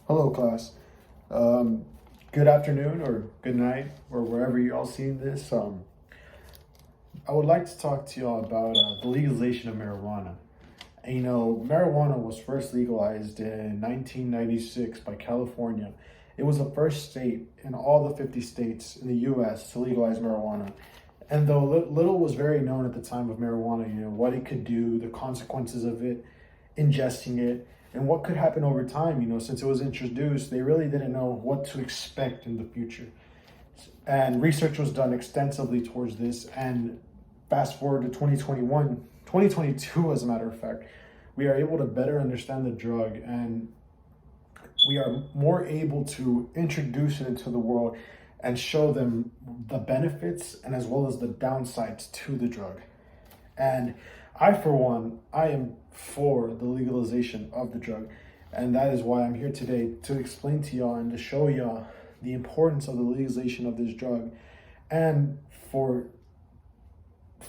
Hello, class. Um, Good afternoon or good night or wherever you all seen this. I would like to talk to y'all about the legalization of marijuana. And, marijuana was first legalized in 1996 by California. It was the first state in all the 50 states in the U.S. to legalize marijuana. And though little was very known at the time of marijuana, what it could do, the consequences of it, ingesting it, and what could happen over time, since it was introduced, they really didn't know what to expect in the future. And research was done extensively towards this. And fast forward to 2021, 2022, as a matter of fact, we are able to better understand the drug, and we are more able to introduce it into the world and show them the benefits and as well as the downsides to the drug. And I, for one, I am for the legalization of the drug. And that is why I'm here today to explain to y'all and to show y'all the importance of the legalization of this drug and for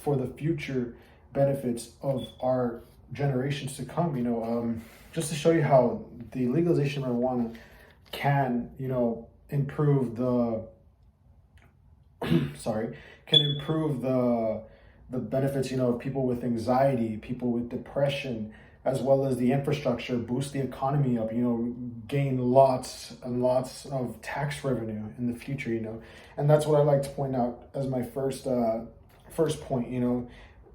the future benefits of our generations to come. Just to show you how the legalization of marijuana can, improve the sorry, can improve the benefits, of people with anxiety, people with depression, as well as the infrastructure, boost the economy up, gain lots and lots of tax revenue in the future, and that's what I like to point out as my first point,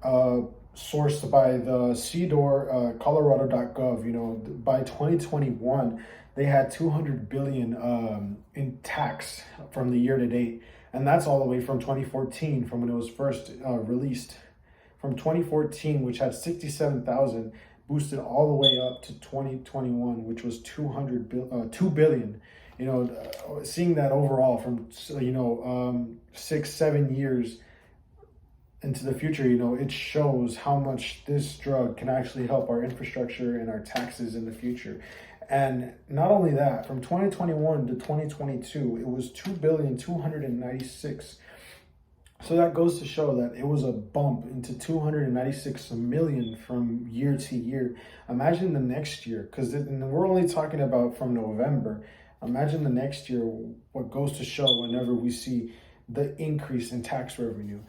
sourced by the CDOR, Colorado.gov. By 2021, they had 200 billion in tax from the year to date. And that's all the way from 2014, from when it was first released. From 2014, which had 67,000, boosted all the way up to 2021, which was 2 billion. Seeing that overall from 6-7 years into the future, it shows how much this drug can actually help our infrastructure and our taxes in the future. And not only that, from 2021 to 2022, it was 2,296. So that goes to show that it was a bump into 296 million from year to year. Imagine the next year, because we're only talking about from November. Imagine the next year, what goes to show whenever we see the increase in tax revenue.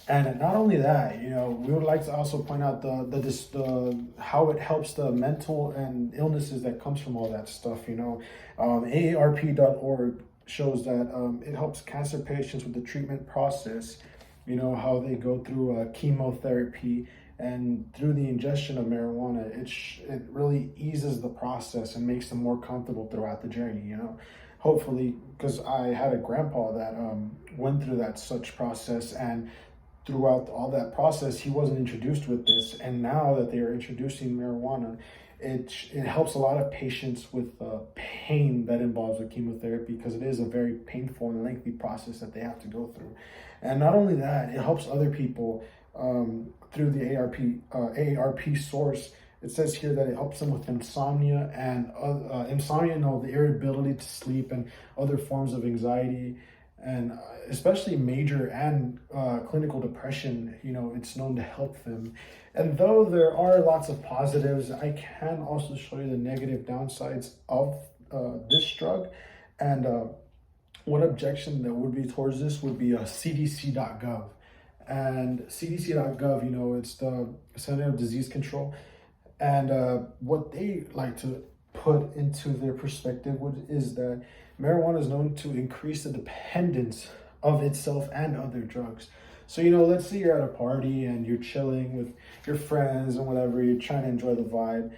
And not only that, we would like to also point out the how it helps the mental and illnesses that comes from all that stuff. AARP.org shows that it helps cancer patients with the treatment process. How they go through chemotherapy, and through the ingestion of marijuana, it really eases the process and makes them more comfortable throughout the journey. Hopefully, because I had a grandpa that went through that such process, and throughout all that process, he wasn't introduced with this. And now that they are introducing marijuana, it helps a lot of patients with pain that involves the chemotherapy, because it is a very painful and lengthy process that they have to go through. And not only that, it helps other people through the AARP source. It says here that it helps them with insomnia and the irritability to sleep and other forms of anxiety, and especially major and clinical depression. It's known to help them. And though there are lots of positives, I can also show you the negative downsides of this drug. And one objection that would be towards this would be CDC.gov. And CDC.gov, it's the Center of Disease Control. And what they like to put into their perspective is that marijuana is known to increase the dependence of itself and other drugs. So, let's say you're at a party and you're chilling with your friends and whatever, you're trying to enjoy the vibe.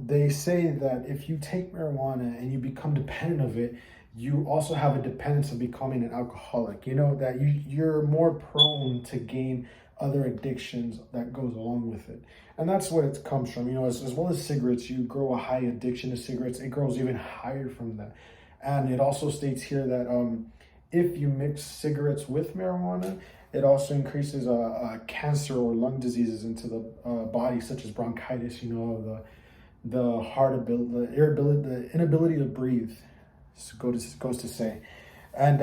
They say that if you take marijuana and you become dependent of it, you also have a dependence of becoming an alcoholic. That you're more prone to gain other addictions that goes along with it. And that's what it comes from. As well as cigarettes, you grow a high addiction to cigarettes. It grows even higher from that. And it also states here that if you mix cigarettes with marijuana, it also increases cancer or lung diseases into the body, such as bronchitis, the heart ability, the irritability, the inability to breathe, goes to say. And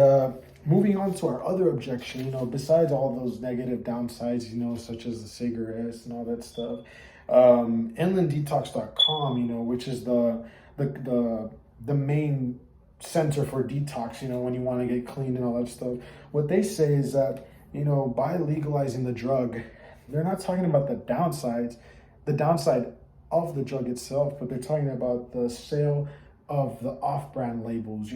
moving on to our other objection, besides all those negative downsides, such as the cigarettes and all that stuff, inlanddetox.com, which is the the main center for detox, when you want to get clean and all that stuff. What they say is that, by legalizing the drug, they're not talking about the downside of the drug itself, but they're talking about the sale of the off-brand labels.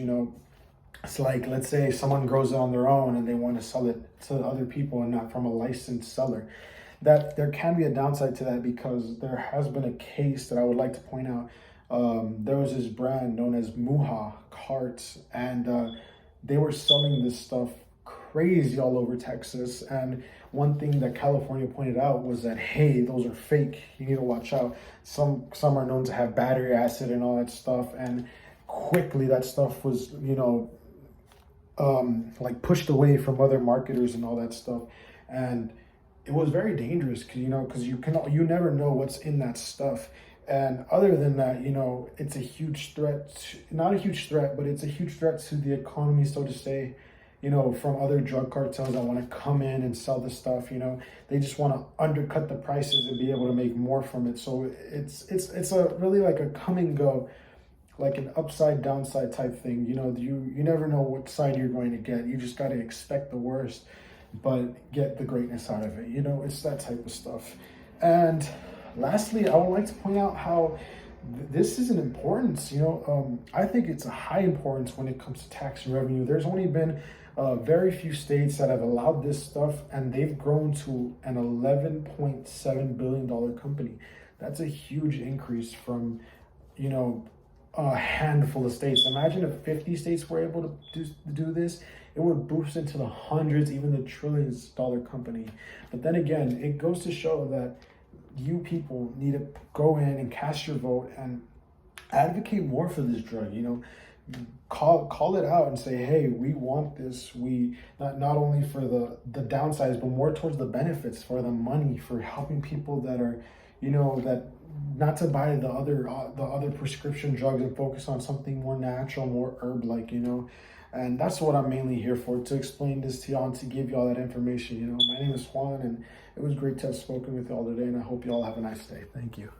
It's like, let's say someone grows it on their own and they want to sell it to other people and not from a licensed seller. That there can be a downside to that, because there has been a case that I would like to point out. There was this brand known as Muha Carts, and they were selling this stuff crazy all over Texas. And one thing that California pointed out was that, hey, those are fake. You need to watch out. Some are known to have battery acid and all that stuff. And quickly that stuff was, like pushed away from other marketers and all that stuff. And it was very dangerous, because you never know what's in that stuff. And other than that, it's a huge threat, not a huge threat, but it's a huge threat to the economy, so to say, from other drug cartels that want to come in and sell this stuff. They just want to undercut the prices and be able to make more from it. So it's a really like a come and go, like an upside downside type thing. You never know what side you're going to get. You just got to expect the worst, but get the greatness out of it. It's that type of stuff. And lastly, I would like to point out how this is an importance. I think it's a high importance when it comes to tax and revenue. There's only been very few states that have allowed this stuff, and they've grown to an $11.7 billion company. That's a huge increase from, a handful of states. Imagine if 50 states were able to do this. It would boost into the hundreds, even the trillions dollar company. But then again, it goes to show that you people need to go in and cast your vote and advocate more for this drug. Call it out and say, hey, we want this. We not only for the downsides, but more towards the benefits, for the money, for helping people that are, that not to buy the other prescription drugs and focus on something more natural, more herb-like. And that's what I'm mainly here for, to explain this to y'all and to give y'all that information. My name is Juan, and it was great to have spoken with y'all today, and I hope y'all have a nice day. Thank you.